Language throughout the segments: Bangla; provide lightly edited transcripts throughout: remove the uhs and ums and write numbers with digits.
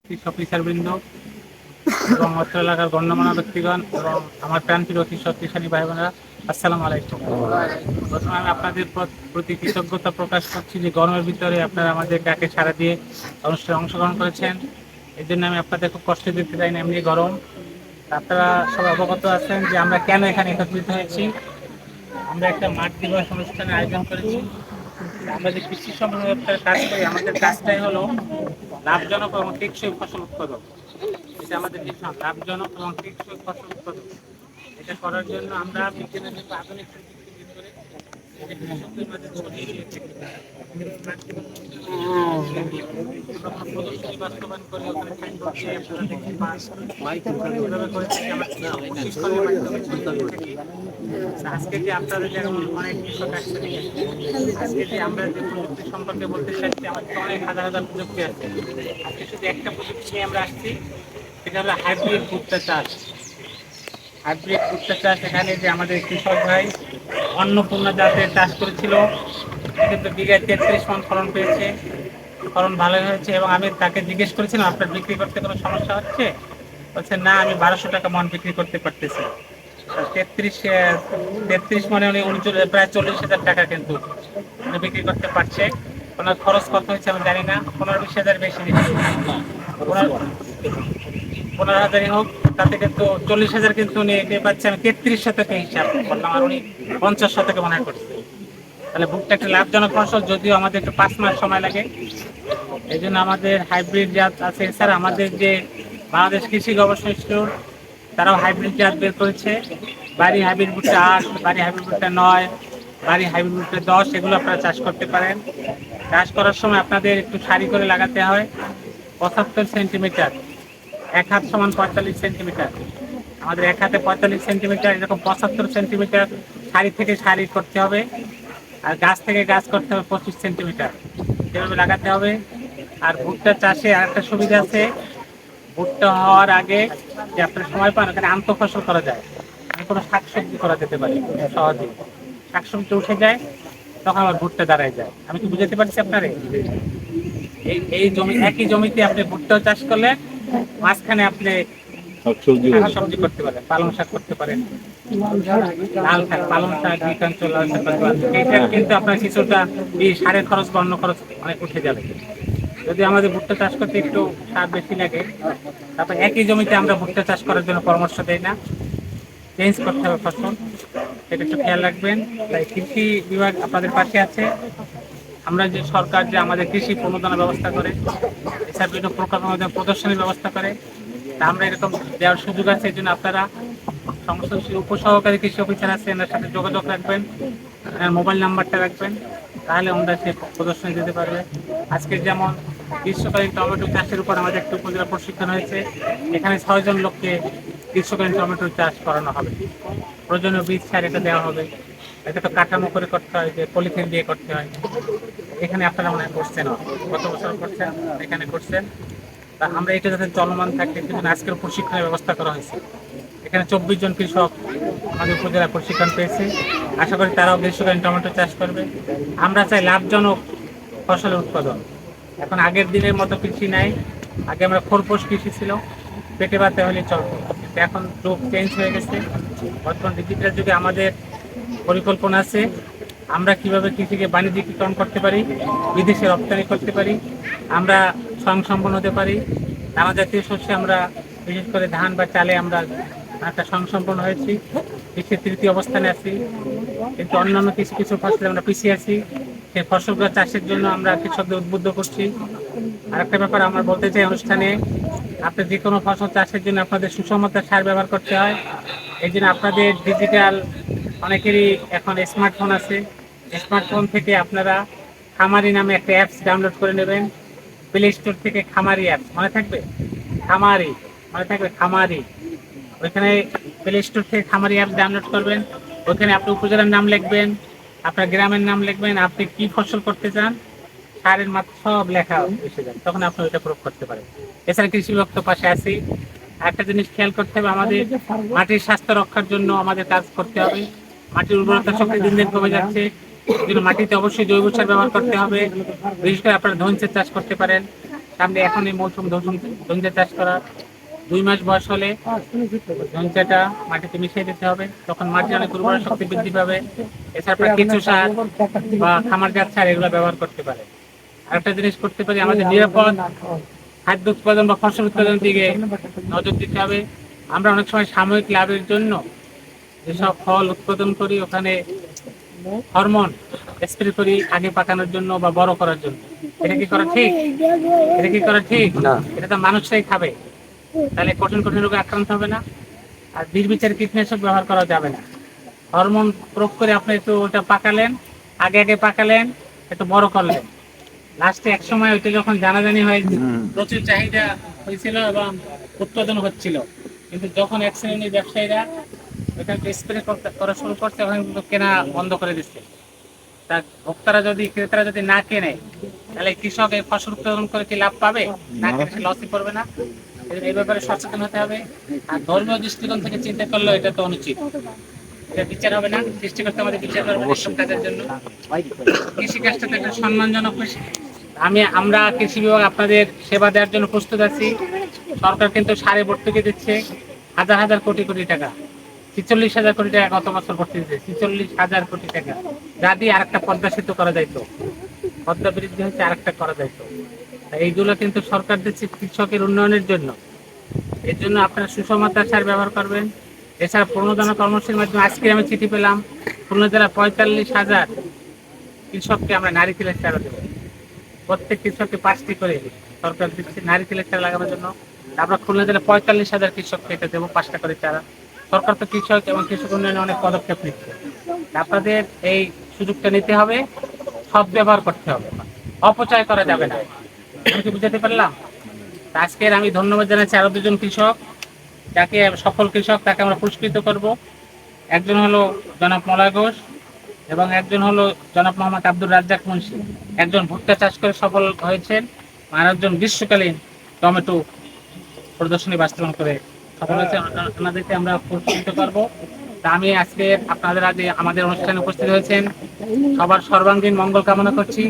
কৃষক অফিসারবৃন্দ এবং অত্র এলাকার গণ্যমান্য ব্যক্তিগণ এবং আমার প্রাণপ্রিয় কৃষক কৃষানী ভাই বোনেরা, আসসালামু আলাইকুম। প্রথমে আমি আপনাদের প্রতি কৃতজ্ঞতা প্রকাশ করছি যে গরমের ভিতরে আপনারা আমাদের ডাকে সাড়া দিয়ে অনুষ্ঠানে অংশগ্রহণ করেছেন। এই জন্য আমি আপনাদের খুব কষ্ট দিতে চাই না, এমনি গরম। আপনারা সবাই অবগত আছেন যে আমরা কেন এখানে একত্রিত হয়েছি। আমরা একটা মাঠ দিবস অনুষ্ঠানের আয়োজন করেছি। আমরা যে কৃষি সম্পর্কে কাজ করি, আমাদের কাজটাই হলো লাভজনক এবং টেকসই ফসল উৎপাদন। এটা আমাদের মিশন, লাভজনক এবং টেকসই ফসল উৎপাদন। এটা করার জন্য আমরা বিজ্ঞানের যে আধুনিক প্রযুক্তি বের করে এটা কৃষকদের মাঝে ছড়িয়ে দিয়ে থাকি। আমরা কোনো প্রদর্শনী বাস্তবায়ন করে ওখানে সাইনবোর্ড দিয়ে আপনারা দেখতে পান। এভাবে করে থাকি, আমরা প্রশিক্ষণের মাধ্যমে ছড়িয়ে দিয়ে থাকি। আজকে যে আপনাদের যেমন অনেক কৃষক আসছে, আজকে যে আমরা যে প্রযুক্তি সম্পর্কে বলতে চাচ্ছি, আমাদের তো অনেক হাজার হাজার প্রযুক্তি আছে। আজকে শুধু একটা প্রযুক্তি নিয়ে আমরা আসছি, সেটা হলো হাইব্রিড ভুট্টা চাষ। হাইব্রিড ভুট্টা চাষ এখানে যে আমাদের কৃষক ভাই অন্নপূর্ণা জাতের চাষ করেছিল, কিন্তু বিঘায় 33 মণ ফলন পেয়েছে। ফলন ভালো হয়েছে এবং আমি তাকে জিজ্ঞেস করেছিলাম আপনার বিক্রি করতে কোনো সমস্যা হচ্ছে? বলছে না, আমি 1200 টাকা মণ বিক্রি করতে পারতেছি। 33 মানে উনি প্রায় 40,000 টাকা কিন্তু উনি বিক্রি করতে পারছে। ওনার খরচ কত হয়েছে আমি জানি না, 15-20 হাজার বেশি দিচ্ছে। 15,000 হোক, তাতে কিন্তু 40,000 কিন্তু উনি পাচ্ছে। আমি 33 শতকে হিসাব করলাম আর উনি 50 শতকে মনে করছে। তাহলে ভুট্টা একটা লাভজনক ফসল, যদিও আমাদের একটু 5 মাস সময় লাগে। এই জন্য আমাদের হাইব্রিড জাত আছে। এছাড়া আমাদের যে বাংলাদেশ কৃষি গবেষণা ইনস্টিটিউট, তারাও হাইব্রিড জাত বের করেছে। বাড়ি হাইব্রিড ভুট্টা 8, বাড়ি হাইব্রিড ভুট্টা 9, বাড়ি হাইব্রিড ভুট্টা 10, এগুলো আপনারা চাষ করতে পারেন। চাষ করার সময় আপনাদের একটু সারি করে লাগাতে হয়। 75 সেন্টিমিটার, এক হাত সমান 45 সেন্টিমিটার। আমাদের এক হাতে 45 সেন্টিমিটার, এরকম 75 সেন্টিমিটার সারি থেকে সারি করতে হবে। আর গাছ থেকে গাছ করতে হবে 25 সেন্টিমিটার, এভাবে লাগাতে হবে। আর ভুট্টা চাষে আরেকটা সুবিধা আছে, ভুট্টা হওয়ার আগে যে আপনার সময় পান, ওখানে আন্ত ফসল করা যায়। কোনো শাকসবজি করা যেতে পারে সহজেই। শাকসবজি উঠে যায়, তখন আবার ভুট্টা দাঁড়ায় যায়। আমি কি বুঝাতে পারছি আপনারে? এই জমি, একই জমিতে আপনি ভুট্টা চাষ করলে মাঝখানে আপনি শাকসবজি করতে পারেন, পালং শাক করতে পারেন, লাল শাক, পালং শাক, বিকাঞ্চল, লাল শাক করতে পারেন। এইটা কিন্তু আপনার কিছুটা এই সারের খরচ বা অন্য খরচ অনেক উঠে যাবে। যদি আমাদের ভুট্টা চাষ করতে একটু সার বেশি লাগে, তারপর একই জমিতে আমরা ভুট্টা চাষ করার জন্য পরামর্শ দেই না, চেঞ্জ করতে হবে ফসল। সেটা একটু খেয়াল রাখবেন। তাই কৃষি বিভাগ আপনাদের পাশে আছে। আমরা যে সরকার যে আমাদের কৃষি প্রণোদনার ব্যবস্থা করে, এছাড়া বিভিন্ন প্রকল্পের মাধ্যমে প্রদর্শনীর ব্যবস্থা করে, তা আমরা এরকম দেওয়ার সুযোগ আছে। এই জন্য আপনারা সমস্ত উপসহকারী কৃষি অফিসার আছে, এনার সাথে যোগাযোগ রাখবেন, মোবাইল নাম্বারটা রাখবেন, তাহলে আমরা সে প্রদর্শনী দিতে পারবে। আজকে যেমন গ্রীষ্মকালীন টমেটো চাষের উপর আমাদের একটা উপজেলা প্রশিক্ষণ হয়েছে। এখানে 6 জন লোককে গ্রীষ্মকালীন টমেটো চাষ করানো হবে। প্রয়োজনীয় বীজ সার এটা দেওয়া হবে। এটা তো কাঠামো করে করতে হয়, যে পলিথিন দিয়ে করতে হয়। এখানে আপনারা মনে হয় করছেন, গত বছর করছেন, এখানে করছেন। তা আমরা এটা যাতে চলমান থাকে, কিন্তু আজকের প্রশিক্ষণের ব্যবস্থা করা হয়েছে। এখানে 24 জন কৃষক আমাদের উপজেলা প্রশিক্ষণ পেয়েছে। আশা করি তারাও গ্রীষ্মকালীন টমেটো চাষ করবে। আমরা চাই লাভজনক ফসলের উৎপাদন। এখন আগের দিনের মতো কৃষি নাই। আগে আমরা খরপোশ কৃষি ছিল, পেটে ভাতে হলে চলতো, কিন্তু এখন যুগ চেঞ্জ হয়ে গেছে। বর্তমান ডিজিটাল যুগে আমাদের পরিকল্পনা আছে আমরা কিভাবে কৃষিকে বাণিজ্যিকীকরণ করতে পারি, বিদেশে রপ্তানি করতে পারি, আমরা স্বয়ংসম্পন্ন হতে পারি। নানা জাতীয় শস্যে আমরা, বিশেষ করে ধান বা চালে আমরা একটা স্বয়ংসম্পন্ন হয়েছি, বিশ্বের 3য় অবস্থানে আছি। কিন্তু অন্যান্য কিছু কিছু ফসলে আমরা পিছিয়ে আছি। সেই ফসলগুলো চাষের জন্য আমরা কৃষকদের উদ্বুদ্ধ করছি। আর একটা ব্যাপার আমরা বলতে চাই অনুষ্ঠানে, আপনি যে কোনো ফসল চাষের জন্য আপনাদের সুষমত সার ব্যবহার করতে হয়। এই জন্য আপনাদের ডিজিটাল, অনেকেরই এখন স্মার্টফোন আছে, স্মার্টফোন থেকে আপনারা খামারি নামে একটা অ্যাপস ডাউনলোড করে নেবেন। প্লে স্টোর থেকে খামারি অ্যাপস, মনে থাকবে খামারি, মনে থাকবে খামারি। ওইখানে প্লে স্টোর থেকে খামারি অ্যাপস ডাউনলোড করবেন। ওইখানে আপনি উপজেলার নাম লিখবেন, আপনার গ্রামের নাম লিখবেন, আপনি কি ফসল করতে চান, সারের মাত্রা সব লেখা এসে যাবে, তখন আপনি ওইটা প্রয়োগ করতে পারেন। এছাড়া কৃষি বিভাগ তো পাশে আছি। একটা জিনিস খেয়াল করতে হবে, আমাদের মাটির স্বাস্থ্য রক্ষার জন্য আমাদের কাজ করতে হবে। মাটির উর্বরতা শক্তি দিন দিন কমে যাচ্ছে। এই জন্য মাটিতে অবশ্যই জৈব সার ব্যবহার করতে হবে। বিশেষ করে আপনারা ধনসেচ চাষ করতে পারেন। সামনে এখন এই মৌসুম ধনঞ্জা চাষ করা 2 মাস বয়স হলে ধনঞ্জাটা মাটিতে মিশিয়ে দিতে হবে, তখন মাটি অনেক উর্বর শক্তি বৃদ্ধি পাবে। এছাড়া কিছু সার বা খামারজাত সার এগুলো ব্যবহার করতে পারে। আরেকটা জিনিস করতে পারি, আমাদের নিরাপদ খাদ্য উৎপাদন বা ফসল উৎপাদনের দিকে নজর দিতে হবে। আমরা অনেক সময় সাময়িক লাভের জন্য যেসব ফল উৎপাদন করি ওখানে হরমোন স্প্রে করি আগে পাকানোর জন্য বা বড় করার জন্য। এটা কি করা ঠিক? এটা কি করা ঠিক না? এটা তো মানুষরাই খাবে, তাহলে কঠিন কঠিন রোগে আক্রান্ত হবে না। আর নির্বিচারে কীটনাশক ব্যবহার করা যাবে না। হরমোন প্রয়োগ করে আপনি একটু ওটা পাকালেন, আগে পাকালেন, একটু বড় করলেন, লাস্টে এক সময় ওইটা যখন জানাজানি হয় প্রচুর চাহিদা হয়েছিল এবং উৎপাদন হচ্ছিল, কিন্তু যখন এক শ্রেণীর ব্যবসায়ীরা ওইটাকে স্প্রে করা শুরু করছে তখন কিন্তু কেনা বন্ধ করে দিচ্ছে। তা ক্রেতারা যদি না কেনে, তাহলে কৃষক এই ফসল উৎপাদন করে কি লাভ পাবে? না কেনে সে লসই করবে না। এই ব্যাপারে সচেতন হতে হবে। আর ধর্মীয় দৃষ্টিকোণ থেকে চিন্তা করলে এটা তো অনুচিত, এটা বিচার হবে না। সৃষ্টিকর্তা আমাদের বিচার করবে এসব কাজের জন্য। কৃষিকাজটা তো একটা সম্মানজনক পেশা। আমরা কৃষি বিভাগ আপনাদের সেবা দেওয়ার জন্য প্রস্তুত আছি। সরকার কিন্তু সারে ভর্তুকি দিচ্ছে হাজার হাজার কোটি কোটি টাকা, 46,000 কোটি টাকা গত বছর ভর্তি দিচ্ছে, 46,000 কোটি টাকা, যা দিয়ে আরেকটা পদ্মা সেতু করা যাইতো, পদ্মা বৃদ্ধি হচ্ছে আরেকটা করা যাইতো। এইগুলো কিন্তু সরকার দিচ্ছে কৃষকের উন্নয়নের জন্য। এর জন্য আপনারা সুষমতার সার ব্যবহার করবেন। এছাড়া প্রণোদনা কর্মসূচির মাধ্যমে আজকে আমি চিঠি পেলাম, খুলনা জেলা 45,000 কৃষককে আমরা নারিকেলের চারা দেবো। প্রত্যেক কৃষককে 5টি করে সরকার দিচ্ছে নারিকেলের চারা লাগানোর জন্য। আমরা খুলনা জেলা 45,000 কৃষককে এটা দেবো 5টা করে চারা। সরকার তো কৃষক এবং কৃষক উন্নয়নে অনেক পদক্ষেপ নিচ্ছে। আপনাদের এই সুযোগটা নিতে হবে, সৎ ব্যবহার করতে হবে, অপচয় করা যাবে না। আমি কি বুঝাতে পারলাম? আজকের আমি ধন্যবাদ জানাচ্ছি আরো 2জন কৃষক, যাকে সফল কৃষক তাকে আমরা পুরস্কৃত করব। একজন হলো জনাব মলয় ঘোষ এবং একজন হলো জনাব মোহাম্মদ আব্দুর রাজ্জাক মুন্সি। একজন ভুট্টা চাষ করে সফল হয়েছেন, আর একজন গ্রীষ্মকালীন টমেটো প্রদর্শনী বাস্তবায়ন করে সফল হয়েছে। ওনাদেরকে আমরা পুরস্কৃত করবো। তা আমি আজকে আপনাদের আজ আমাদের অনুষ্ঠানে উপস্থিত হয়েছেন, সবার সর্বাঙ্গীন মঙ্গল কামনা করছি।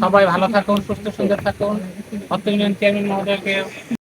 সবাই ভালো থাকুন, সুস্থ সুন্দর থাকুন। অর্থ ইউনিয়ন চেয়ারম্যান মহোদয়কে